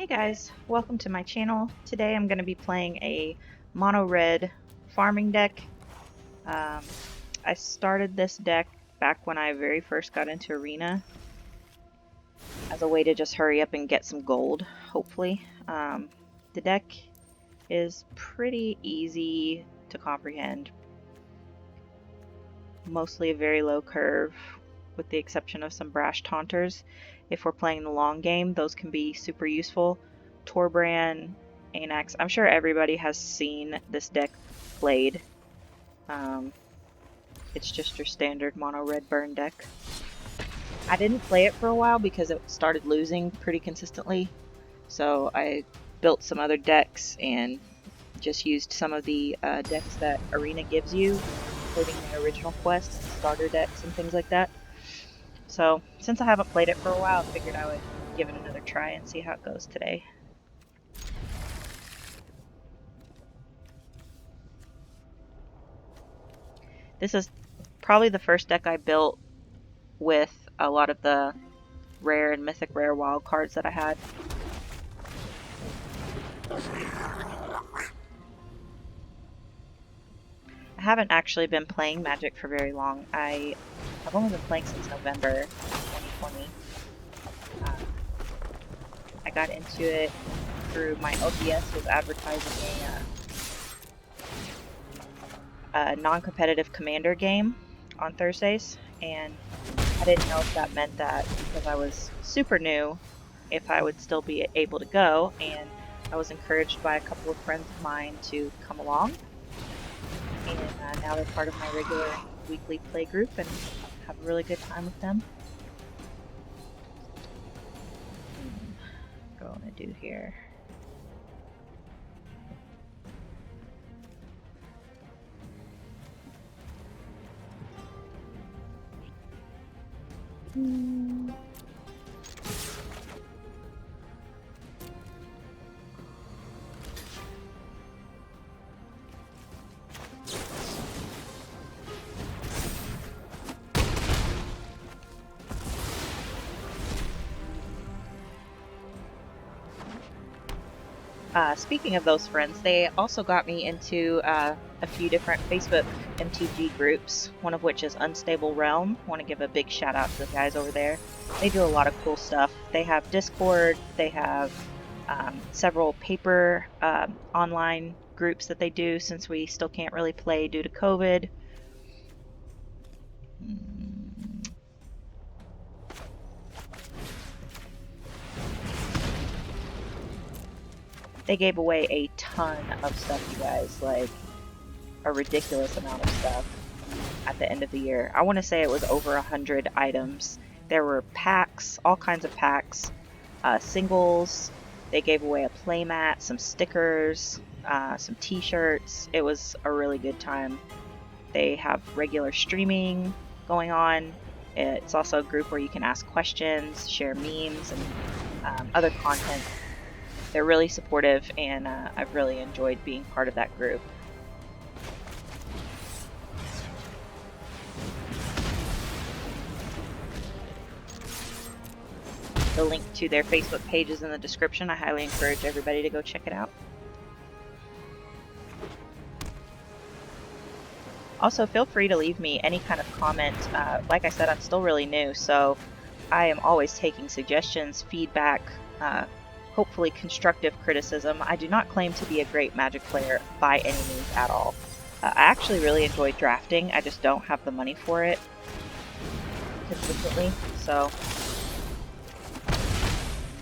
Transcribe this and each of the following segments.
Hey guys, welcome to my channel. Today I'm going to be playing a mono red farming deck. I started this deck back when I very first got into Arena as a way to just hurry up and get some gold, hopefully. The deck is pretty easy to comprehend. Mostly a very low curve, with the exception of some brash taunters. If we're playing the long game, those can be super useful. Torbran, Anax. I'm sure everybody has seen this deck played. It's just your standard mono red burn deck. I didn't play it for a while because it started losing pretty consistently, so I built some other decks and just used some of the decks that Arena gives you, including the original quests, starter decks, and things like that. So since I haven't played it for a while, I figured I would give it another try and see how it goes today. This is probably the first deck I built with a lot of the rare and mythic rare wild cards that I had. I haven't actually been playing Magic for very long. I've only been playing since November 2020. I got into it through my LGS was advertising a non-competitive commander game on Thursdays, and I didn't know if that meant that because I was super new, if I would still be able to go, and I was encouraged by a couple of friends of mine to come along, and now they're part of my regular weekly play group and have a really good time with them. What do I want to do here? Speaking of those friends, they also got me into a few different Facebook MTG groups, one of which is Unstable Realm. I want to give a big shout out to the guys over there. They do a lot of cool stuff. They have Discord, they have several paper online groups that they do since we still can't really play due to COVID. They gave away a ton of stuff, you guys, like a ridiculous amount of stuff at the end of the year. I want to say it was over 100 items. There were packs, all kinds of packs, singles. They gave away a playmat, some stickers, some t-shirts. It was a really good time. They have regular streaming going on. It's also a group where you can ask questions, share memes, and other content. They're really supportive, and I've really enjoyed being part of that group. The link to their Facebook page is in the description. I highly encourage everybody to go check it out. Also, feel free to leave me any kind of comment. Like I said, I'm still really new, so I am always taking suggestions, feedback, hopefully constructive criticism. I do not claim to be a great Magic player by any means at all. I actually really enjoy drafting. I just don't have the money for it consistently, so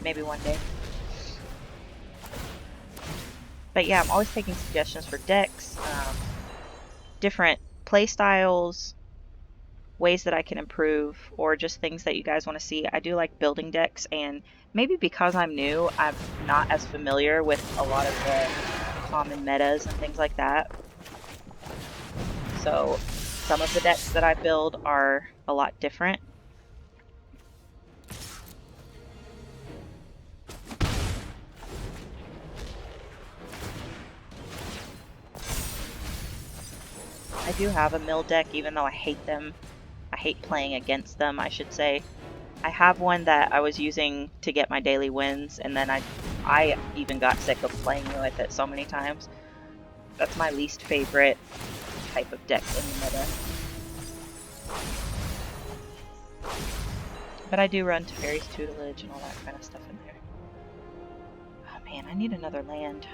maybe one day. But yeah, I'm always taking suggestions for decks, different play styles, ways that I can improve, or just things that you guys want to see. I do like building decks, and maybe because I'm new, I'm not as familiar with a lot of the common metas and things like that. So some of the decks that I build are a lot different. I do have a mill deck, even though I hate them. I hate playing against them, I should say. I have one that I was using to get my daily wins, and then I I even got sick of playing with it so many times. That's my least favorite type of deck in the meta. But I do run Teferi's Tutelage and all that kind of stuff in there. Oh man, I need another land.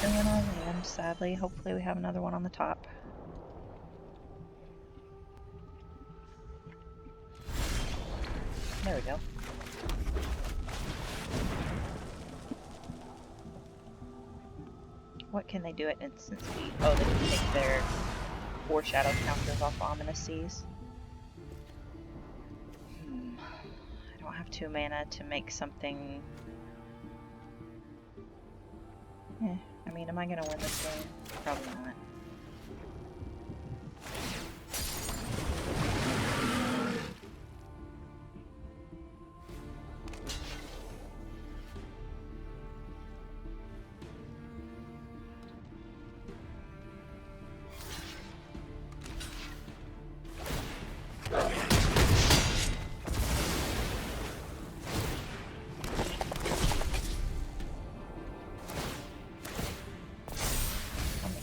Killing our land, sadly. Hopefully we have another one on the top. There we go. What can they do at instant speed? Oh, they can take their 4 shadow counters off Ominous Seas. I don't have 2 mana to make something... I mean, am I gonna win this game? Probably not.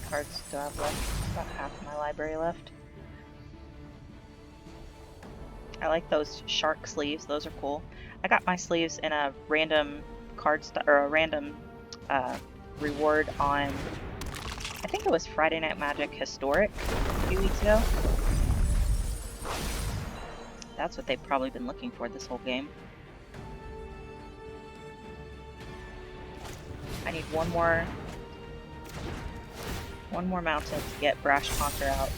Cards do I have left? About half my library left. I like those shark sleeves, those are cool. I got my sleeves in a random or a random reward on, I think it was Friday Night Magic Historic a few weeks ago. That's what they've probably been looking for this whole game. I need one more mountain to get Brash Conquer out.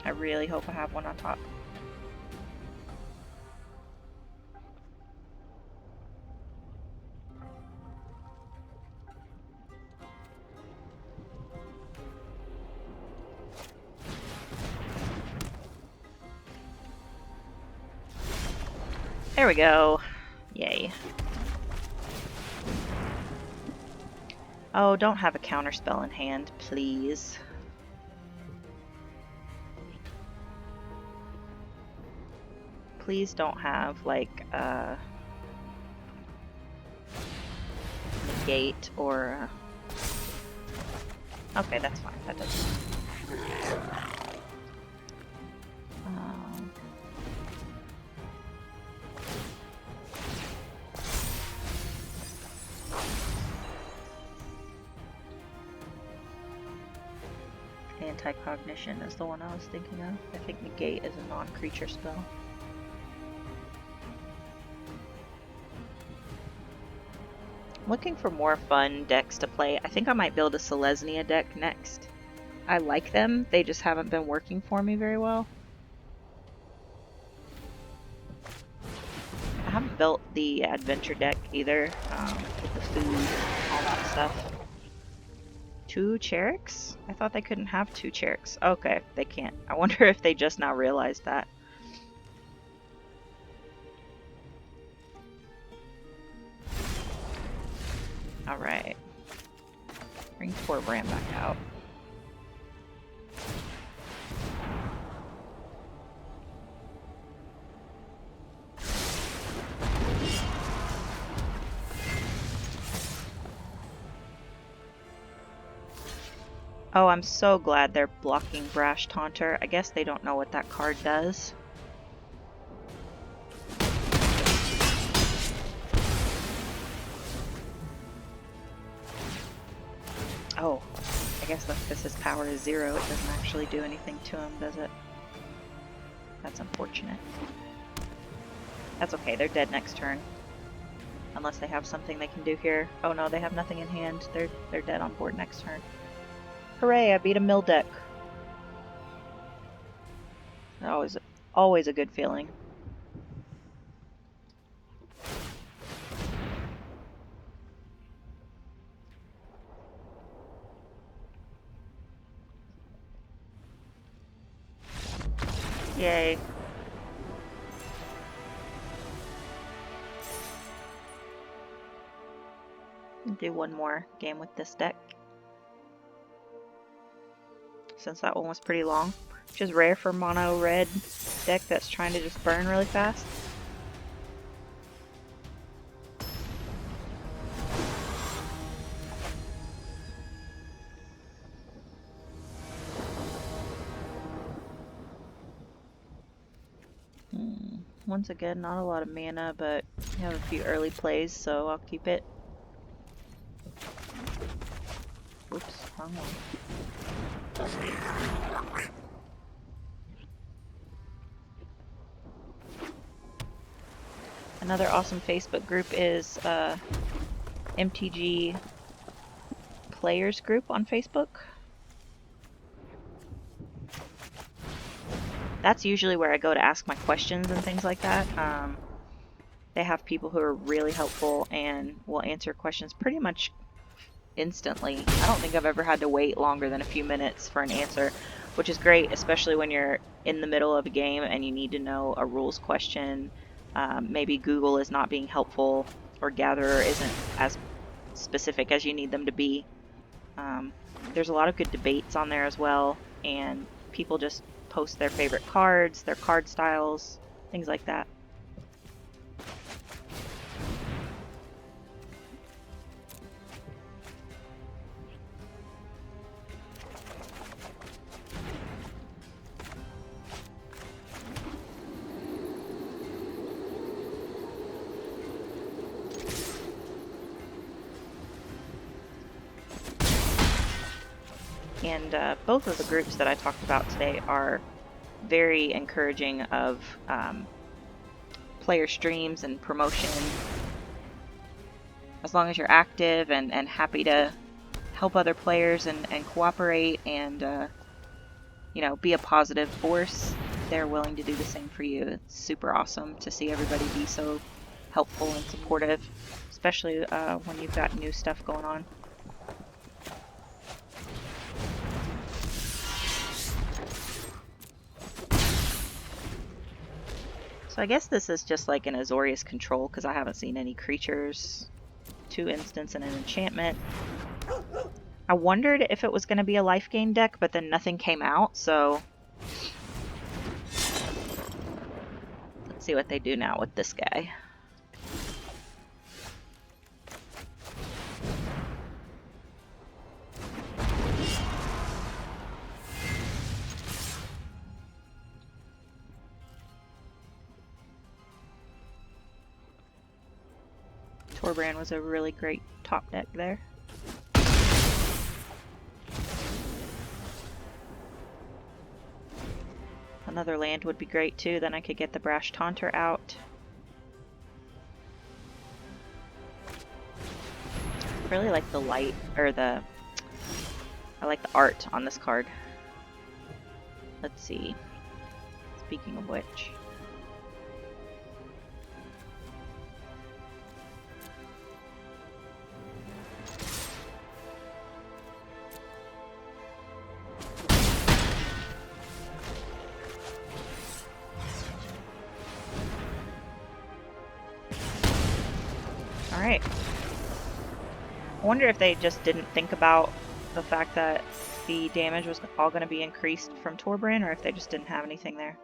I really hope I have one on top. There we go. Yay. Oh, don't have a counterspell in hand, please. Please don't have, like, negate or... Okay, that's fine. That doesn't... Anti-cognition is the one I was thinking of. I think negate is a non-creature spell. Looking for more fun decks to play. I think I might build a Selesnya deck next. I like them, they just haven't been working for me very well. I haven't built the adventure deck either, with the food, all that stuff. 2 Cheriks? I thought they couldn't have 2 Cheriks. Okay, they can't. I wonder if they just now realized that. Alright. Bring poor Bram back out. Oh, I'm so glad they're blocking Brash Taunter. I guess they don't know what that card does. Oh, I guess because his power is 0, it doesn't actually do anything to him, does it? That's unfortunate. That's okay, they're dead next turn. Unless they have something they can do here. Oh no, they have nothing in hand. They're dead on board next turn. Hooray, I beat a mill deck. Always a good feeling. Yay. Do one more game with this deck, since that one was pretty long, which is rare for mono red deck that's trying to just burn really fast. Once again, not a lot of mana, but we have a few early plays, so I'll keep it. Oops, wrong one. Another awesome Facebook group is MTG Players Group on Facebook. That's usually where I go to ask my questions and things like that. They have people who are really helpful and will answer questions pretty much instantly. I don't think I've ever had to wait longer than a few minutes for an answer, which is great, especially when you're in the middle of a game and you need to know a rules question. Maybe Google is not being helpful, or Gatherer isn't as specific as you need them to be. There's a lot of good debates on there as well, and people just post their favorite cards, their card styles, things like that. And both of the groups that I talked about today are very encouraging of player streams and promotion. As long as you're active and happy to help other players and cooperate and you know, be a positive force, they're willing to do the same for you. It's super awesome to see everybody be so helpful and supportive, especially when you've got new stuff going on. So I guess this is just like an Azorius control, because I haven't seen any creatures, 2 instants and an enchantment. I wondered if it was going to be a life gain deck, but then nothing came out, so let's see what they do now with this guy. Torbran was a really great top deck there. Another land would be great too, then I could get the Brash Taunter out. I really like the light, or I like the art on this card. Let's see. Speaking of which. Alright. I wonder if they just didn't think about the fact that the damage was all going to be increased from Torbran, or if they just didn't have anything there.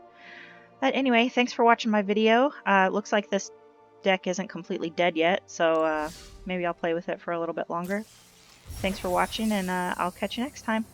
But anyway, thanks for watching my video. Looks like this deck isn't completely dead yet, so maybe I'll play with it for a little bit longer. Thanks for watching, and I'll catch you next time.